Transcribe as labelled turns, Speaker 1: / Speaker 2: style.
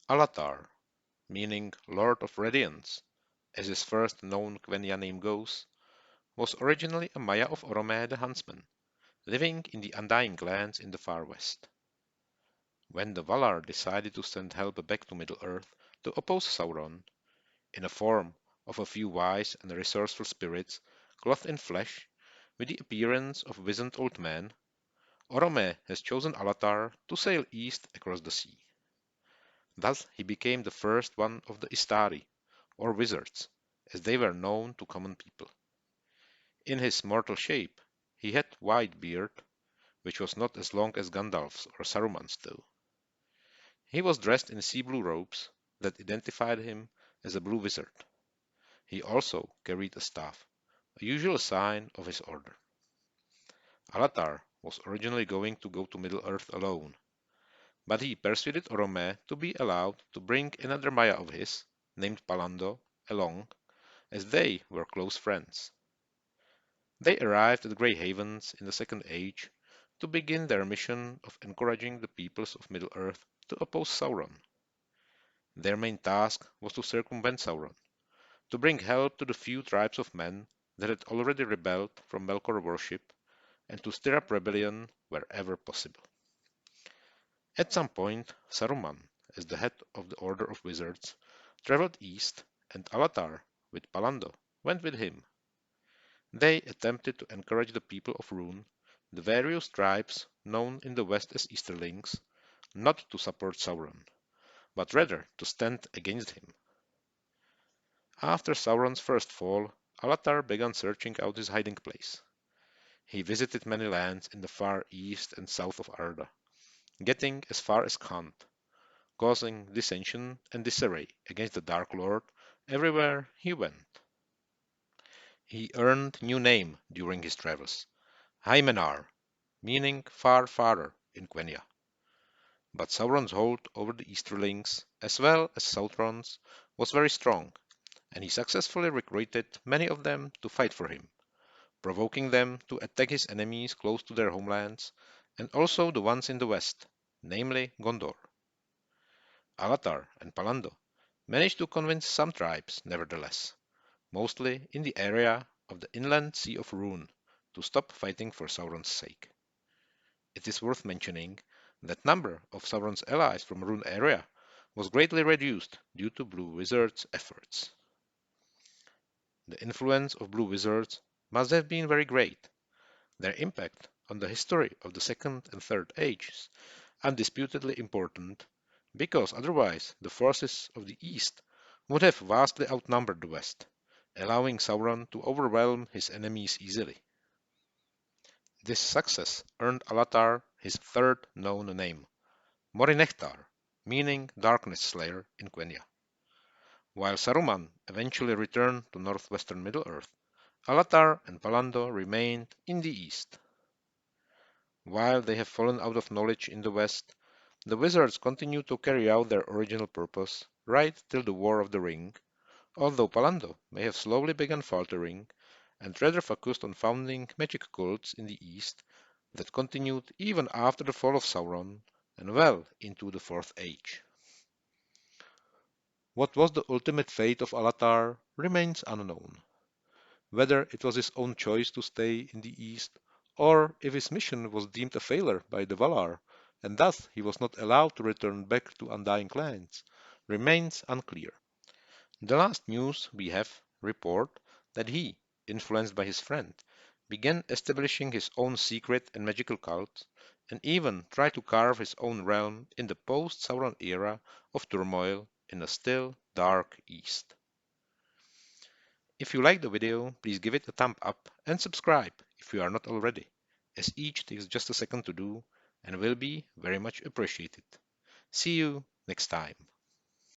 Speaker 1: ALATAR, meaning Lord of Radiance, as his first known Quenya name goes, was originally a Maya of Orome the Huntsman, living in the Undying Lands in the far west. When the Valar decided to send help back to Middle-earth to oppose Sauron, in the form of a few wise and resourceful spirits clothed in flesh, with the appearance of wizened old men, Orome has chosen Alatar to sail east across the sea. Thus he became the first one of the Istari, or wizards, as they were known to common people. In his mortal shape, he had white beard, which was not as long as Gandalf's or Saruman's though. He was dressed in sea blue robes that identified him as a blue wizard. He also carried a staff, a usual sign of his order. Alatar was originally going to go to Middle-earth alone, but he persuaded Orome to be allowed to bring another Maya of his, named Palando, along, as they were close friends. They arrived at Grey Havens in the Second Age to begin their mission of encouraging the peoples of Middle-earth to oppose Sauron. Their main task was to circumvent Sauron, to bring help to the few tribes of men that had already rebelled from Melkor worship, and to stir up rebellion wherever possible. At some point, Saruman, as the head of the Order of Wizards, traveled east, and Alatar, with Palando, went with him. They attempted to encourage the people of Rhûn, the various tribes known in the west as Easterlings, not to support Sauron, but rather to stand against him. After Sauron's first fall, Alatar began searching out his hiding place. He visited many lands in the far east and south of Arda, getting as far as Khand, causing dissension and disarray against the Dark Lord everywhere he went. He earned new name during his travels, Hymenar, meaning far farther in Quenya. But Sauron's hold over the Easterlings, as well as Sauron's, was very strong, and he successfully recruited many of them to fight for him, provoking them to attack his enemies close to their homelands, and also the ones in the west, namely Gondor. Alatar and Palando managed to convince some tribes, nevertheless, mostly in the area of the inland Sea of Rhûn, to stop fighting for Sauron's sake. It is worth mentioning that number of Sauron's allies from Rhûn area was greatly reduced due to Blue Wizards' efforts. The influence of Blue Wizards must have been very great. Their impact on the history of the Second and Third Ages undisputedly important, because otherwise the forces of the East would have vastly outnumbered the West, allowing Sauron to overwhelm his enemies easily. This success earned Alatar his third known name, Morinehtar, meaning Darkness Slayer in Quenya. While Saruman eventually returned to northwestern Middle-earth, Alatar and Palando remained in the east. While they have fallen out of knowledge in the west, the wizards continue to carry out their original purpose right till the War of the Ring, although Palando may have slowly begun faltering and rather focused on founding magic cults in the east that continued even after the fall of Sauron and well into the Fourth Age. What was the ultimate fate of Alatar remains unknown. Whether it was his own choice to stay in the east, or if his mission was deemed a failure by the Valar, and thus he was not allowed to return back to Undying Lands, remains unclear. The last news we have report that he, influenced by his friend, began establishing his own secret and magical cult, and even tried to carve his own realm in the post-Sauron era of turmoil in a still dark east. If you like the video, please give it a thumb up and subscribe if you are not already, as each takes just a second to do and will be very much appreciated. See you next time.